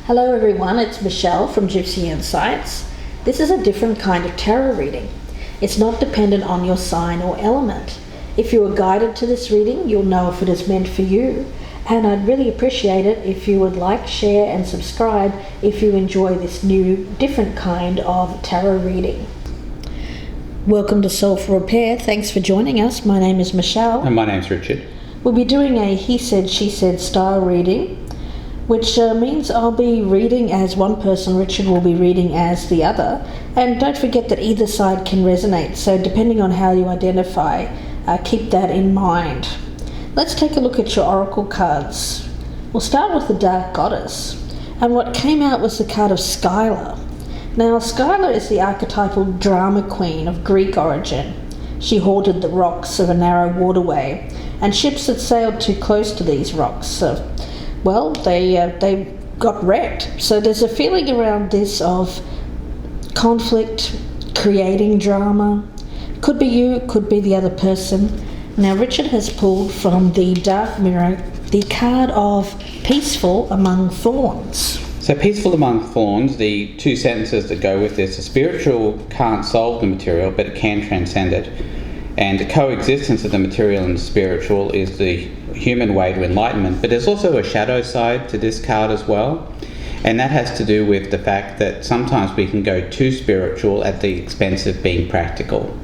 Hello everyone, it's Michelle from Gypsy Insights. This is a different kind of tarot reading. It's not dependent on your sign or element. If you are guided to this reading, you'll know if it is meant for you. And I'd really appreciate it if you would like, share and subscribe if you enjoy this new, different kind of tarot reading. Welcome to Soulful Repair. Thanks for joining us. My name is Michelle. And my name's Richard. We'll be doing a he said, she said style reading, which means I'll be reading as one person, Richard will be reading as the other. And don't forget that either side can resonate, so depending on how you identify, keep that in mind. Let's take a look at your oracle cards. We'll start with the Dark Goddess, and what came out was the card of Skylar. Now, Skylar is the archetypal drama queen of Greek origin. She haunted the rocks of a narrow waterway, and ships that sailed too close to these rocks, they got wrecked. So there's a feeling around this of conflict, creating drama. Could be you, could be the other person. Now, Richard has pulled from the Dark Mirror the card of Peaceful Among Thorns. So peaceful among thorns, the two sentences that go with this, the spiritual can't solve the material, but it can transcend it. And the coexistence of the material and the spiritual is the human way to enlightenment. But there's also a shadow side to this card as well. And that has to do with the fact that sometimes we can go too spiritual at the expense of being practical.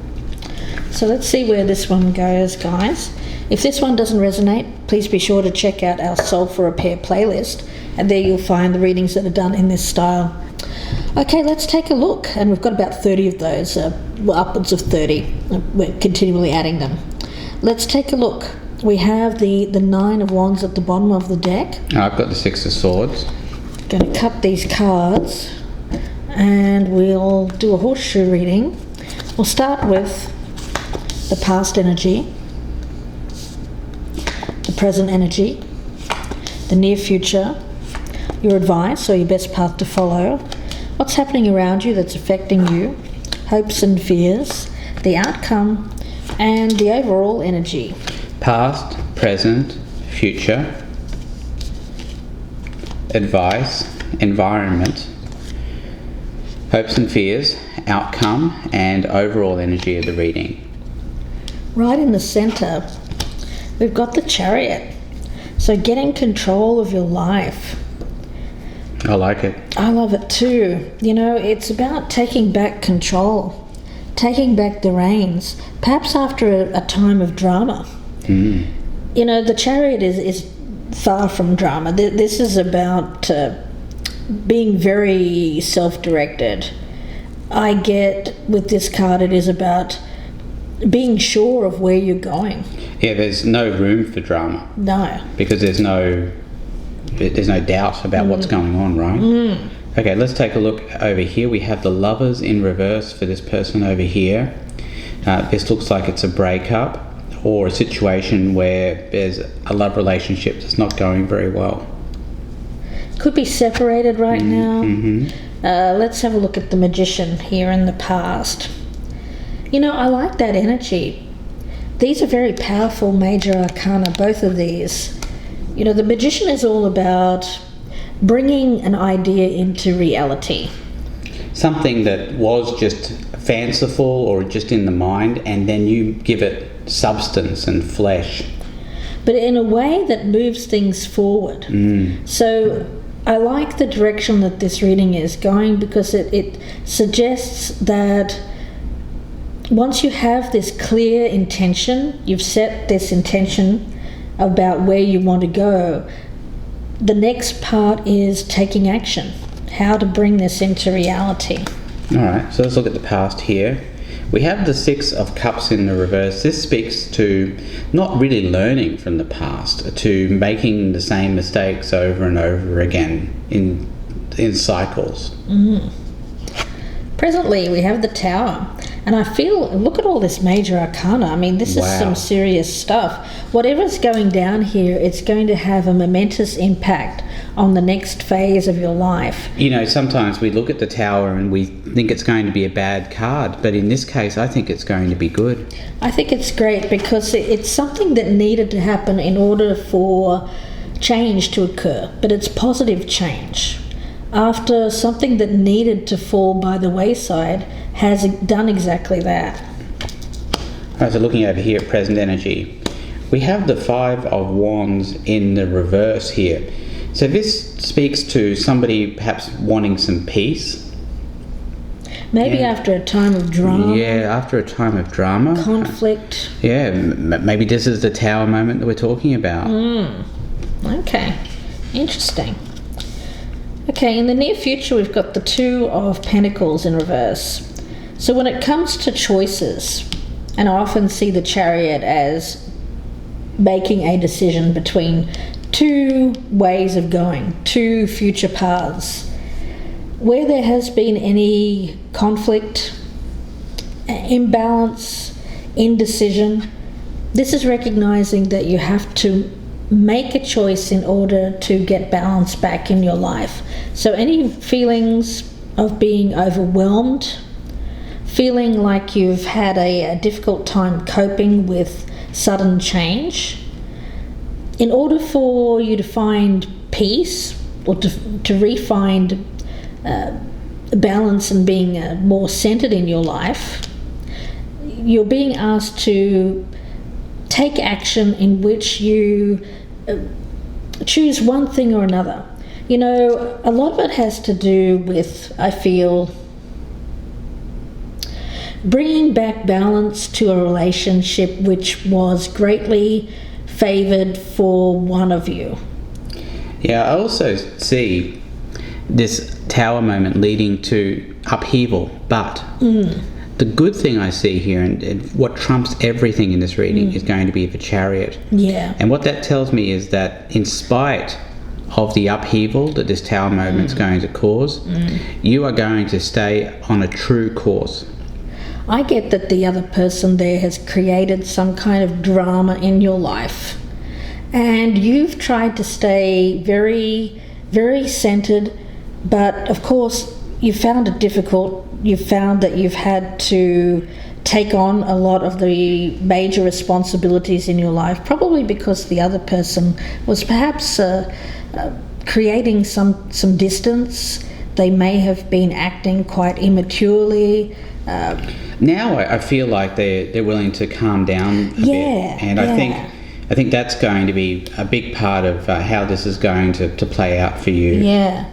So let's see where this one goes, guys. If this one doesn't resonate, please be sure to check out our Soulful Repair playlist, and there you'll find the readings that are done in this style. Okay, let's take a look, and we've got about 30 of those, upwards of 30. We're continually adding them. Let's take a look. We have the Nine of Wands at the bottom of the deck. I've got the Six of Swords. Going to cut these cards, and we'll do a horseshoe reading. We'll start with the past energy, the present energy, the near future, your advice or your best path to follow, what's happening around you that's affecting you, hopes and fears, the outcome, and the overall energy. Past, present, future, advice, environment, hopes and fears, outcome, and overall energy of the reading. Right in the center, we've got the Chariot. So getting control of your life. I like it. I love it too. You know, it's about taking back control, taking back the reins, perhaps after a time of drama. Mm. You know, the Chariot is far from drama. This is about being very self-directed. I get with this card it is about being sure of where you're going. Yeah, there's no room for drama. No. Because there's no doubt about what's going on, right? Mm. Okay, let's take a look over here. We have the Lovers in reverse for this person over here. This looks like it's a breakup or a situation where there's a love relationship that's not going very well. Could be separated right now. Mm-hmm. Let's have a look at the Magician here in the past. You know, I like that energy. These are very powerful major arcana, both of these. You know, the Magician is all about bringing an idea into reality. Something that was just fanciful or just in the mind, and then you give it substance and flesh. But in a way that moves things forward. Mm. So I like the direction that this reading is going, because it suggests that once you have this clear intention, you've set this intention about where you want to go, the next part is taking action, how to bring this into reality. Alright, so let's look at the past here. We have the Six of Cups in the reverse. This speaks to not really learning from the past, to making the same mistakes over and over again in cycles. Mm. Presently, we have the Tower. And I feel, look at all this major arcana. I mean, this is some serious stuff. Whatever's going down here, it's going to have a momentous impact on the next phase of your life. You know, sometimes we look at the Tower and we think it's going to be a bad card, but in this case, I think it's going to be good. I think it's great because it's something that needed to happen in order for change to occur, but it's positive change. after something that needed to fall by the wayside has done exactly that. Alright, so looking over here at present energy, we have the Five of Wands in the reverse here. So this speaks to somebody perhaps wanting some peace. Maybe after a time of drama. Yeah, after a time of drama. Conflict. Yeah, maybe this is the Tower moment that we're talking about. Okay, interesting. Okay, in the near future we've got the Two of Pentacles in reverse. So when it comes to choices, and I often see the Chariot as making a decision between two ways of going, two future paths. Where there has been any conflict, imbalance, indecision, this is recognizing that you have to make a choice in order to get balance back in your life. So any feelings of being overwhelmed, feeling like you've had a difficult time coping with sudden change, in order for you to find peace or to re-find balance and being more centered in your life, you're being asked to take action in which you choose one thing or another. You know, a lot of it has to do with, I feel, bringing back balance to a relationship which was greatly favored for one of you. Yeah, I also see this Tower moment leading to upheaval, but the good thing I see here, and what trumps everything in this reading, is going to be the Chariot. Yeah. And what that tells me is that in spite of the upheaval that this Tower moment is going to cause, you are going to stay on a true course. I get that the other person there has created some kind of drama in your life, and you've tried to stay very, very centered, but of course you found it difficult. You've found that you've had to take on a lot of the major responsibilities in your life, probably because the other person was perhaps creating some distance. They may have been acting quite immaturely. Now I feel like they're willing to calm down a bit, and I think that's going to be a big part of how this is going to play out for you. Yeah.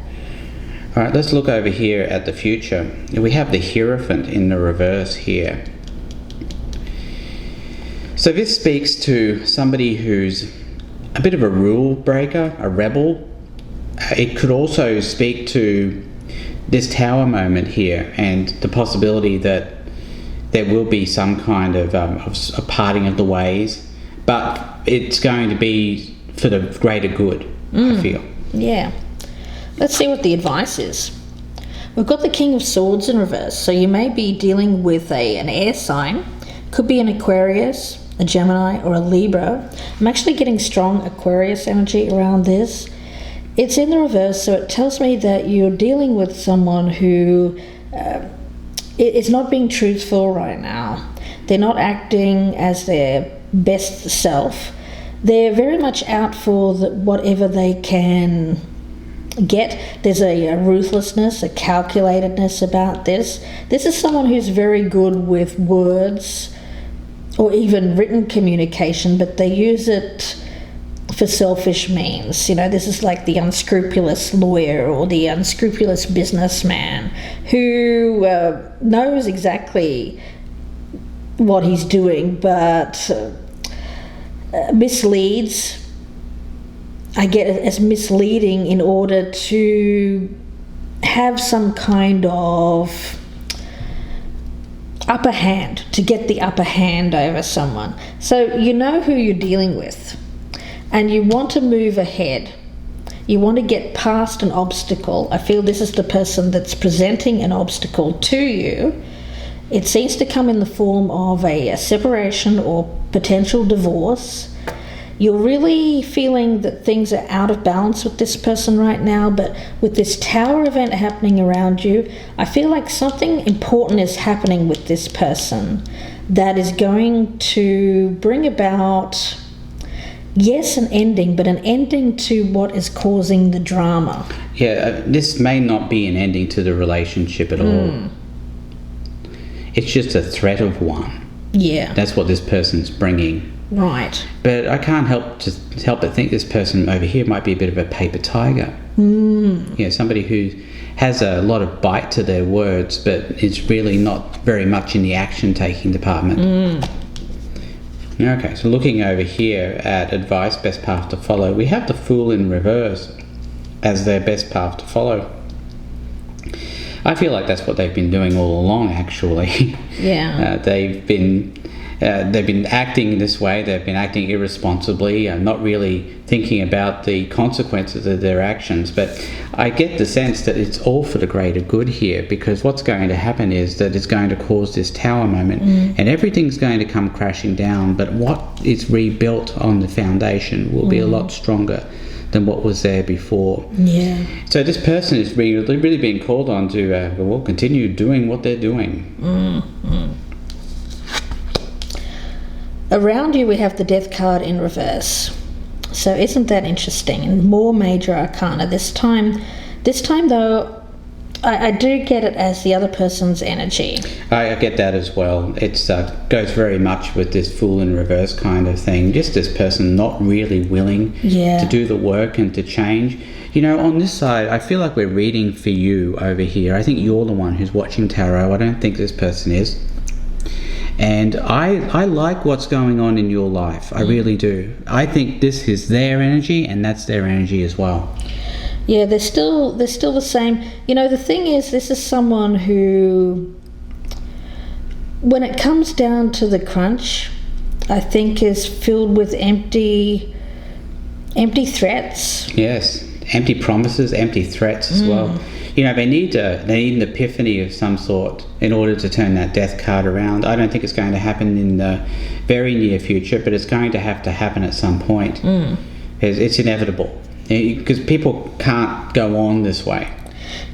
All right, let's look over here at the future. We have the Hierophant in the reverse here. So this speaks to somebody who's a bit of a rule breaker, a rebel. It could also speak to this Tower moment here and the possibility that there will be some kind of a parting of the ways, but it's going to be for the greater good, I feel. Yeah. Let's see what the advice is. We've got the King of Swords in reverse, so you may be dealing with an air sign. Could be an Aquarius, a Gemini, or a Libra. I'm actually getting strong Aquarius energy around this. It's in the reverse, so it tells me that you're dealing with someone who is not being truthful right now. They're not acting as their best self. They're very much out for whatever they can get. There's a ruthlessness, a calculatedness about this. This is someone who's very good with words or even written communication, but they use it for selfish means. You know, this is like the unscrupulous lawyer or the unscrupulous businessman who knows exactly what he's doing, but misleads. I get it as misleading in order to have some kind of upper hand, to get the upper hand over someone. So you know who you're dealing with, and you want to move ahead. You want to get past an obstacle. I feel this is the person that's presenting an obstacle to you. It seems to come in the form of a separation or potential divorce. You're really feeling that things are out of balance with this person right now, but with this Tower event happening around you, I feel like something important is happening with this person that is going to bring about Yes, an ending, but an ending to what is causing the drama. Yeah, this may not be an ending to the relationship at all. It's just a threat of one. Yeah. That's what this person's bringing. Right. But I can't help but think this person over here might be a bit of a paper tiger. Somebody who has a lot of bite to their words, but is really not very much in the action-taking department. Okay, so looking over here at advice, best path to follow, we have the Fool in reverse as their best path to follow. I feel like that's what they've been doing all along, actually. Yeah. They've been acting this way. They've been acting irresponsibly, not really thinking about the consequences of their actions. But I get the sense that it's all for the greater good here, because what's going to happen is that it's going to cause this tower moment, and everything's going to come crashing down. But what is rebuilt on the foundation will be a lot stronger than what was there before. Yeah. So this person is really being called on to continue doing what they're doing. Around you we have the Death card in reverse. So isn't that interesting? And more major arcana this time though, I do get it as the other person's energy. I get that as well. It goes very much with this Fool in reverse kind of thing. Just this person not really willing to do the work and to change. On this side, I feel like we're reading for you over here. I think you're the one who's watching tarot. I don't think this person is. And I like what's going on in your life. I really do. I think this is their energy, and that's their energy as well. Yeah, they're still the same. The thing is, this is someone who, when it comes down to the crunch, I think is filled with empty threats. Yes, empty promises, empty threats as well. They need an epiphany of some sort in order to turn that Death card around. I don't think it's going to happen in the very near future, but it's going to happen at some point. It's inevitable, because people can't go on this way.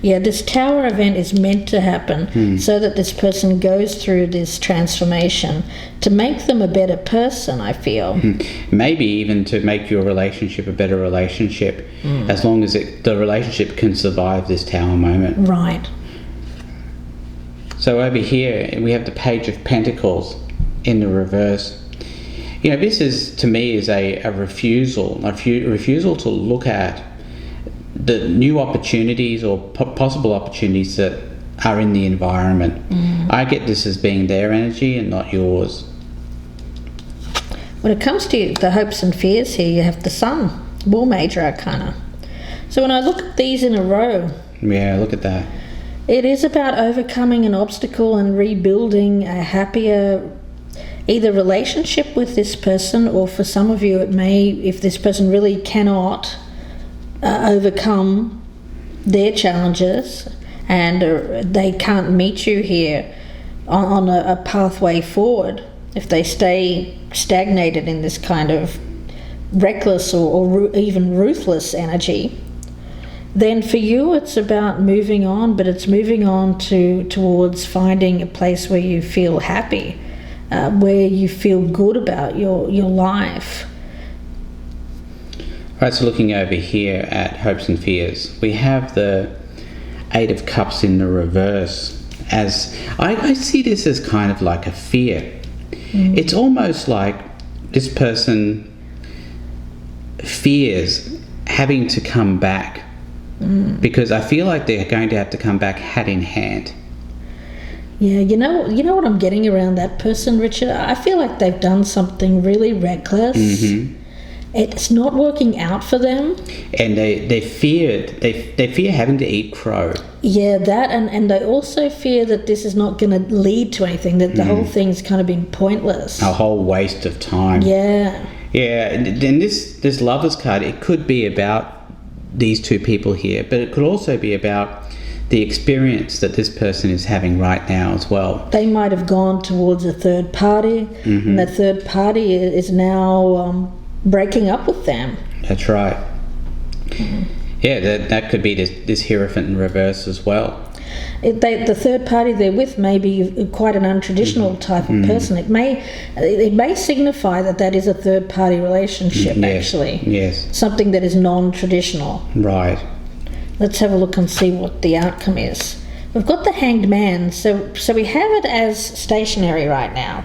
Yeah, this tower event is meant to happen so that this person goes through this transformation to make them a better person, I feel. Maybe even to make your relationship a better relationship, as long as the relationship can survive this tower moment. Right. So over here we have the Page of Pentacles in the reverse. This is, to me, is a refusal to look at the new opportunities or possible opportunities that are in the environment. I get this as being their energy and not yours. When it comes to the hopes and fears here, you have the Sun, more major arcana. So when I look at these in a row, look at that. It is about overcoming an obstacle and rebuilding a happier either relationship with this person, or for some of you it may, if this person really cannot overcome their challenges and they can't meet you here on a pathway forward, if they stay stagnated in this kind of reckless or even ruthless energy, then for you it's about moving on, but it's moving on towards finding a place where you feel happy, where you feel good about your life. Right, so looking over here at hopes and fears, we have the Eight of Cups in the reverse. As I see this as kind of like a fear. It's almost like this person fears having to come back, because I feel like they're going to have to come back hat in hand. Yeah, you know what I'm getting around that person, Richard? I feel like they've done something really reckless. It's not working out for them, and they fear having to eat crow. Yeah, that, and they also fear that this is not going to lead to anything, that the whole thing's kind of been pointless, a whole waste of time. Yeah, and this Lovers card, it could be about these two people here, but it could also be about the experience that this person is having right now as well. They might have gone towards a third party, and that third party is now breaking up with them. That's right. Yeah, that could be this Hierophant in reverse as well. The third party they're with may be quite an untraditional type of person. It may signify that is a third party relationship, actually. Yes. Something that is non-traditional. Right. Let's have a look and see what the outcome is. We've got the Hanged Man, so we have it as stationary right now.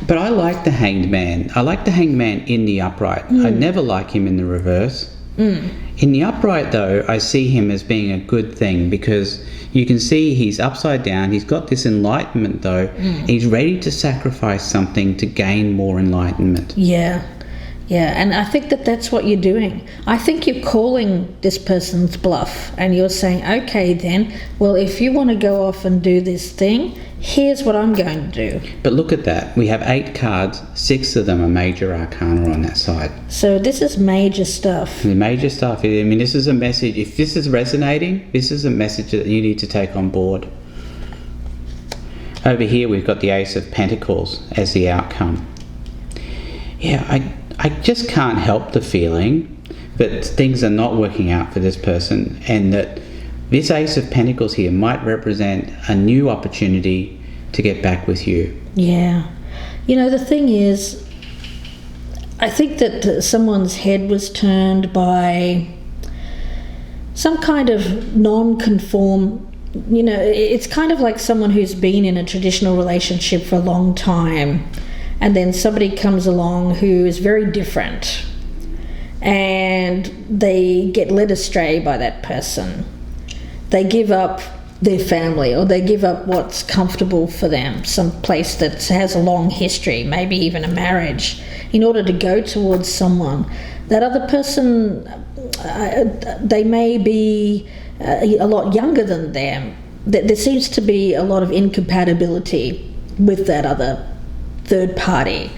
But I like the Hanged Man. I like the Hanged Man in the upright. I never like him in the reverse. In the upright, though, I see him as being a good thing, because you can see he's upside down. He's got this enlightenment, though. He's ready to sacrifice something to gain more enlightenment. Yeah, and I think that's what you're doing. I think you're calling this person's bluff, and you're saying, okay then, well, if you want to go off and do this thing, here's what I'm going to do. But look at that. We have 8 cards. 6 of them are major arcana on that side. So this is major stuff. The major stuff. I mean, this is a message. If this is resonating, this is a message that you need to take on board. Over here, we've got the Ace of Pentacles as the outcome. Yeah, I just can't help the feeling that things are not working out for this person, and that this Ace of Pentacles here might represent a new opportunity to get back with you. Yeah. You know, the thing is, I think that someone's head was turned by some kind of non-conform. You know, it's kind of like someone who's been in a traditional relationship for a long time, and then somebody comes along who is very different, and they get led astray by that person. They give up their family, or they give up what's comfortable for them, some place that has a long history, maybe even a marriage, in order to go towards someone. That other person, they may be a lot younger than them. There seems to be a lot of incompatibility with that other third party.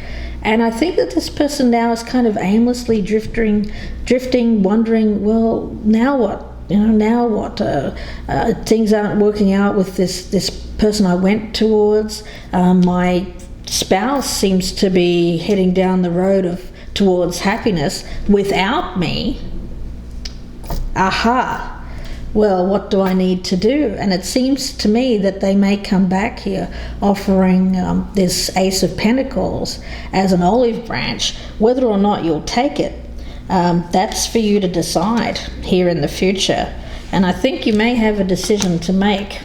And I think that this person now is kind of aimlessly drifting, wondering, well, now what? Now what? Things aren't working out with this person I went towards. My spouse seems to be heading down the road towards happiness without me. Aha! Well, what do I need to do? And it seems to me that they may come back here offering this Ace of Pentacles as an olive branch. Whether or not you'll take it, that's for you to decide here in the future. And I think you may have a decision to make.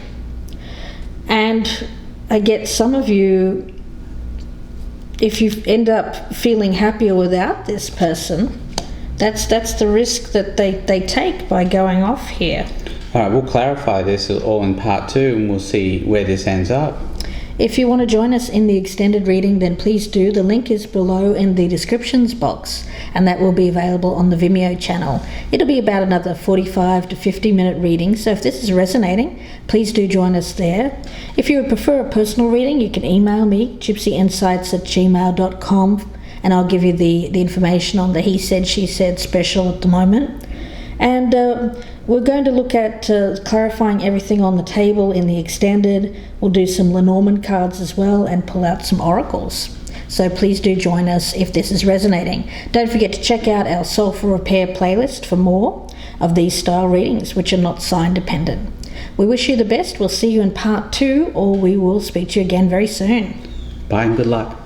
And I get some of you, if you end up feeling happier without this person, that's the risk that they take by going off here. All right, we'll clarify this all in part 2, and we'll see where this ends up. If you want to join us in the extended reading, then please do. The link is below in the descriptions box, and that will be available on the Vimeo channel. It'll be about another 45 to 50 minute reading, so if this is resonating, please do join us there. If you would prefer a personal reading, you can email me, gypsyinsights@gmail.com, and I'll give you the information on the He Said, She Said special at the moment. And we're going to look at clarifying everything on the table in the extended. We'll do some Lenormand cards as well and pull out some oracles. So please do join us if this is resonating. Don't forget to check out our Soulful Repair playlist for more of these style readings, which are not sign dependent. We wish you the best. We'll see you in part 2, or we will speak to you again very soon. Bye and good luck.